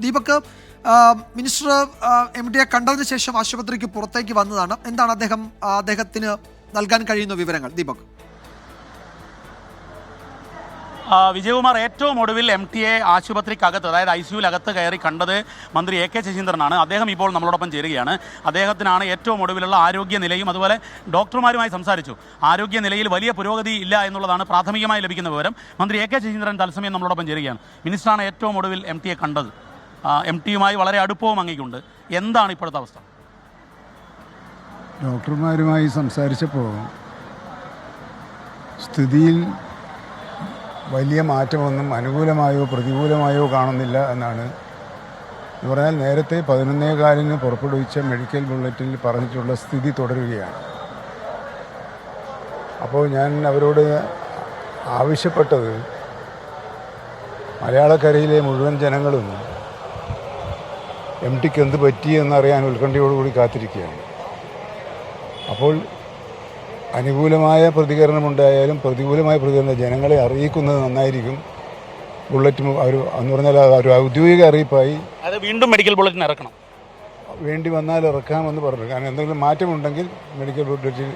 Deepak, minister MD കണ്ടതിന് ശേഷം ആശുപത്രിക്ക് പുറത്തേക്ക് വന്നതാണ്. എന്താണ് അദ്ദേഹത്തിന് നൽകാൻ കഴിയുന്ന വിവരങ്ങൾ? ദീപക്. വിജയകുമാർ, ഏറ്റവും ഒടുവിൽ MT ആശുപത്രിക്കകത്ത്, അതായത് ICUവിലകത്ത് കയറി കണ്ടത് മന്ത്രി AK ശശീന്ദ്രനാണ്. അദ്ദേഹം ഇപ്പോൾ നമ്മളോടൊപ്പം ചേരുകയാണ്. അദ്ദേഹത്തിനാണ് ഏറ്റവും ഒടുവിലുള്ള ആരോഗ്യനിലയും അതുപോലെ ഡോക്ടർമാരുമായി സംസാരിച്ചു. ആരോഗ്യനിലയിൽ വലിയ പുരോഗതി ഇല്ല എന്നുള്ളതാണ് പ്രാഥമികമായി ലഭിക്കുന്ന വിവരം. മന്ത്രി AK ശശീന്ദ്രൻ തത്സമയം നമ്മളോടൊപ്പം ചേരുകയാണ്. മിനിസ്റ്ററാണ് ഏറ്റവും ഒടുവിൽ MT കണ്ടത്. MTയുമായി വളരെ അടുപ്പവും അങ്ങേക്കുണ്ട്. എന്താണ് ഇപ്പോഴത്തെ അവസ്ഥ? ഡോക്ടർമാരുമായി സംസാരിച്ചപ്പോൾ സ്ഥിതിയിൽ വലിയ മാറ്റമൊന്നും അനുകൂലമായോ പ്രതികൂലമായോ കാണുന്നില്ല എന്നാണ്. എന്ന് പറഞ്ഞാൽ നേരത്തെ 11:15 പുറപ്പെടുവിച്ച മെഡിക്കൽ ബുള്ളറ്റിനിൽ പറഞ്ഞിട്ടുള്ള സ്ഥിതി തുടരുകയാണ്. അപ്പോൾ ഞാൻ അവരോട് ആവശ്യപ്പെട്ടത് മലയാളക്കരയിലെ മുഴുവൻ ജനങ്ങളും MTക്ക് എന്ത് പറ്റിയെന്നറിയാൻ ഉത്കണ്ഠയോടുകൂടി കാത്തിരിക്കുകയാണ്. അപ്പോൾ അനുകൂലമായ പ്രതികരണമുണ്ടായാലും പ്രതികൂലമായ പ്രതികരണം ജനങ്ങളെ അറിയിക്കുന്നത് നന്നായിരിക്കും. ബുള്ളറ്റ് എന്ന് പറഞ്ഞാൽ ഒരു ഔദ്യോഗിക അറിയിപ്പായി അത് വീണ്ടും മെഡിക്കൽ ബുള്ളറ്റിൻ ഇറക്കണം, വേണ്ടി വന്നാൽ ഇറക്കാമെന്ന് പറഞ്ഞു. കാരണം എന്തെങ്കിലും മാറ്റമുണ്ടെങ്കിൽ മെഡിക്കൽ ബുള്ളറ്റിൽ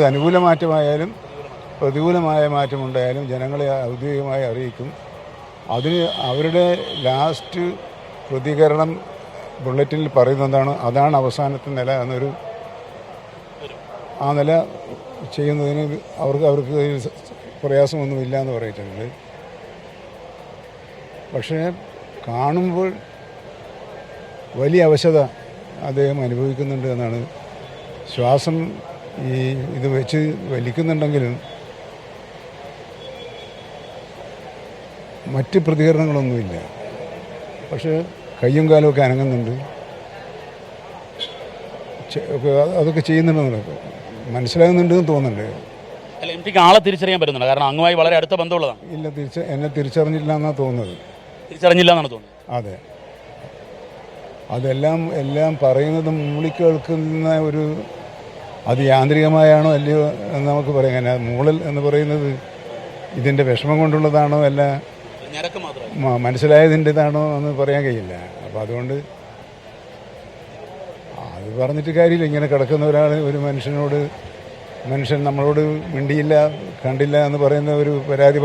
അനുകൂല മാറ്റമായാലും പ്രതികൂലമായ മാറ്റമുണ്ടായാലും ജനങ്ങളെ ഔദ്യോഗികമായി അറിയിക്കും. അതിന് അവരുടെ ലാസ്റ്റ് പ്രതികരണം ബുള്ളറ്റിനിൽ പറയുന്നതാണ്. അതാണ് അവസാനത്തെ നില എന്നൊരു ആ നില ചെയ്യുന്നതിന് അവർക്ക് പ്രയാസമൊന്നുമില്ല എന്ന് പറഞ്ഞിട്ടുണ്ട്. പക്ഷേ കാണുമ്പോൾ വലിയ അവശത അദ്ദേഹം അനുഭവിക്കുന്നുണ്ട് എന്നാണ്. ശ്വാസം ഇത് വെച്ച് വലിക്കുന്നുണ്ടെങ്കിലും മറ്റ് പ്രതികരണങ്ങളൊന്നുമില്ല. പക്ഷേ കയ്യും കാലുമൊക്കെ അനങ്ങുന്നുണ്ട്, അതൊക്കെ ചെയ്യുന്നുണ്ടെന്ന് മനസ്സിലാകുന്നുണ്ടെന്ന് തോന്നുന്നുണ്ട്. അല്ല, MTക്ക് ആളെ തിരിച്ചറിയാൻ പറ്റുന്നുണ്ട്, കാരണം അങ്ങുമായി വളരെ അടുത്ത ബന്ധമുള്ളതാണ്. ഇല്ല, എന്നെ തിരിച്ചറിഞ്ഞില്ല എന്നാണ് തോന്നുന്നത്. തിരിച്ചറിഞ്ഞില്ല എന്നാണ് തോന്നുന്നത്. അതെ, എല്ലാം പറയുന്നത് മൂളിക്കേൾക്കുന്ന ഒരു അത് യാന്ത്രികമായാണോ അല്ലയോ എന്ന് നമുക്ക് പറയാം. അങ്ങനെ മൂളൽ എന്ന് പറയുന്നത് ഇതിൻ്റെ വിഷമം കൊണ്ടുള്ളതാണോ അല്ല മനസ്സിലായതിൻ്റെതാണോ എന്ന് പറയാൻ കഴിയില്ല. അപ്പോൾ അതുകൊണ്ട് അത് പറഞ്ഞിട്ട് കാര്യമില്ല. ഇങ്ങനെ കിടക്കുന്ന ഒരു മനുഷ്യൻ നമ്മളോട് മിണ്ടിയില്ല കണ്ടില്ല എന്ന് പറയുന്ന ഒരു പരാതി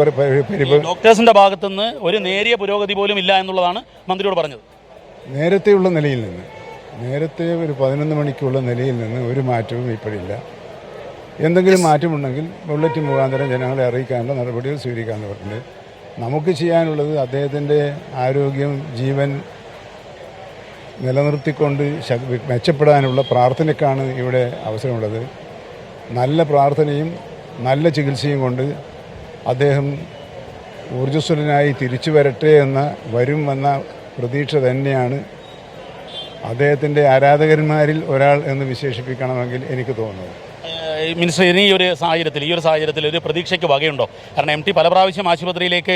ഡോക്ടേഴ്സിന്റെ ഭാഗത്തുനിന്ന് ഒരു നേരിയ പുരോഗതി പോലും ഇല്ല എന്നുള്ളതാണ് മന്ത്രിയോട് പറഞ്ഞത്. നേരത്തെയുള്ള നിലയിൽ നിന്ന്, നേരത്തെ ഒരു 11 മണിക്കുള്ള നിലയിൽ നിന്ന് ഒരു മാറ്റവും ഇപ്പോഴില്ല. എന്തെങ്കിലും മാറ്റമുണ്ടെങ്കിൽ ബുള്ളറ്റ് മുഖാന്തരം ജനങ്ങളെ അറിയിക്കാനുള്ള നടപടികൾ സ്വീകരിക്കാമെന്ന് പറഞ്ഞിട്ടുണ്ട്. നമുക്ക് ചെയ്യാനുള്ളത് അദ്ദേഹത്തിൻ്റെ ആരോഗ്യം, ജീവൻ നിലനിർത്തിക്കൊണ്ട് മെച്ചപ്പെടാനുള്ള പ്രാർത്ഥനയ്ക്കാണ് ഇവിടെ അവസരമുള്ളത്. നല്ല പ്രാർത്ഥനയും നല്ല ചികിത്സയും കൊണ്ട് അദ്ദേഹം ഊർജ്ജസ്വലനായി തിരിച്ചു വരട്ടെ വരുമെന്ന പ്രതീക്ഷ തന്നെയാണ് അദ്ദേഹത്തിൻ്റെ ആരാധകന്മാരിൽ ഒരാൾ എന്ന് വിശേഷിപ്പിക്കണമെങ്കിൽ എനിക്ക് തോന്നുന്നത്. മിനിസ്റ്റർ, ഈ ഒരു സാഹചര്യത്തിൽ ഒരു പ്രതീക്ഷയ്ക്ക് വകയുണ്ടോ? കാരണം MT പല പ്രാവശ്യം ആശുപത്രിയിലേക്ക്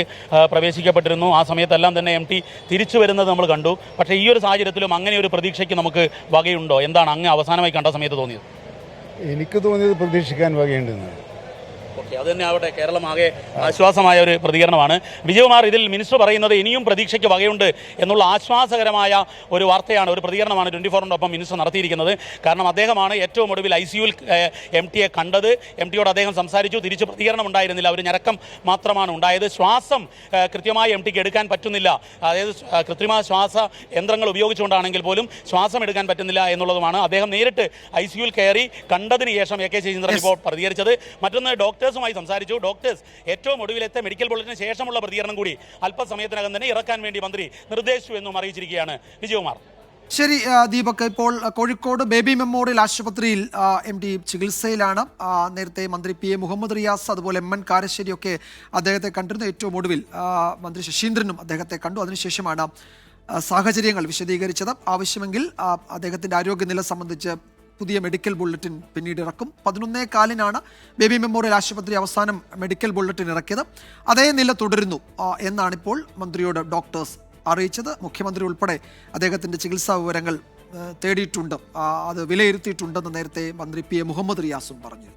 പ്രവേശിക്കപ്പെട്ടിരുന്നു. ആ സമയത്തെല്ലാം തന്നെ MT തിരിച്ചു വരുന്നത് നമ്മൾ കണ്ടു. പക്ഷേ ഈ ഒരു സാഹചര്യത്തിലും അങ്ങനെ ഒരു പ്രതീക്ഷയ്ക്ക് നമുക്ക് വകയുണ്ടോ? എന്താണ് അങ്ങ് അവസാനമായി കണ്ട സമയത്ത് തോന്നിയത്? എനിക്ക് തോന്നിയത് പ്രതീക്ഷിക്കാൻ വകയുണ്ടെന്നാണ്. ഓക്കെ, അത് തന്നെ ആവട്ടെ. കേരളം ആകെ ആശ്വാസമായ ഒരു പ്രതികരണമാണ്. വിജയകുമാർ, ഇതിൽ മിനിസ്റ്റർ പറയുന്നത് ഇനിയും പ്രതീക്ഷയ്ക്ക് വകയുണ്ട് എന്നുള്ള ആശ്വാസകരമായ ഒരു വാർത്തയാണ്, ഒരു പ്രതികരണമാണ് 24-നൊപ്പം മിനിസ്റ്റർ നടത്തിയിരിക്കുന്നത്. കാരണം അദ്ദേഹമാണ് ഏറ്റവും ഒടുവിൽ ICUവിൽ MTയെ കണ്ടത്. MTയോട് അദ്ദേഹം സംസാരിച്ചു. തിരിച്ച് പ്രതികരണം ഉണ്ടായിരുന്നില്ല, ഒരു ഞരക്കം മാത്രമാണ് ഉണ്ടായത്. ശ്വാസം കൃത്യമായി MTക്ക് എടുക്കാൻ പറ്റുന്നില്ല. അതായത് കൃത്രിമ ശ്വാസ യന്ത്രങ്ങൾ ഉപയോഗിച്ചുകൊണ്ടാണെങ്കിൽ പോലും ശ്വാസം എടുക്കാൻ പറ്റുന്നില്ല എന്നുള്ളതുമാണ്. അദ്ദേഹം നേരിട്ട് ICUവിൽ കയറി കണ്ടതിന് ശേഷം AK ശശീന്ദ്രൻ ഇപ്പോൾ പ്രതികരിച്ചത്. മറ്റൊന്ന്, ഡോക്ടേഴ്സുമായി സംസാരിച്ചു. ഡോക്ടേഴ്സ് ഏറ്റവും ഒടുവിലത്തെ മെഡിക്കൽ ബുള്ളറ്റിന് ശേഷമുള്ള പ്രതികരണം കൂടി അല്പസമയത്തിനകം തന്നെ ഇറക്കാൻ വേണ്ടി മന്ത്രി നിർദ്ദേശിച്ചു എന്നും അറിയിച്ചിരിക്കുകയാണ്. വിജയകുമാർ. ശരി ദീപക്, ഇപ്പോൾ കോഴിക്കോട് ബേബി മെമ്മോറിയൽ ആശുപത്രിയിൽ MD ചികിത്സയിലാണ്. നേരത്തെ മന്ത്രി PA മുഹമ്മദ് റിയാസ് അതുപോലെ MN കാരശ്ശേരിയൊക്കെ അദ്ദേഹത്തെ കണ്ടിരുന്നു. ഏറ്റവും ഒടുവിൽ മന്ത്രി ശശീന്ദ്രനും അദ്ദേഹത്തെ കണ്ടു. അതിനുശേഷമാണ് സാഹചര്യങ്ങൾ വിശദീകരിച്ചത്. ആവശ്യമെങ്കിൽ അദ്ദേഹത്തിൻ്റെ ആരോഗ്യനില സംബന്ധിച്ച് പുതിയ മെഡിക്കൽ ബുള്ളറ്റിൻ പിന്നീട് ഇറക്കും. 11:15 ബേബി മെമ്മോറിയൽ ആശുപത്രി അവസാനം മെഡിക്കൽ ബുള്ളറ്റിൻ ഇറക്കിയത്. അതേ നില തുടരുന്നു എന്നാണിപ്പോൾ മന്ത്രിയോട് ഡോക്ടേഴ്സ് അറിയിച്ചത്. മുഖ്യമന്ത്രി ഉൾപ്പെടെ അദ്ദേഹത്തിൻ്റെ ചികിത്സാ വിവരങ്ങൾ തേടിയിട്ടുണ്ട്, അത് വിലയിരുത്തിയിട്ടുണ്ടെന്ന് നേരത്തെ മന്ത്രി PA മുഹമ്മദ് റിയാസും പറഞ്ഞു.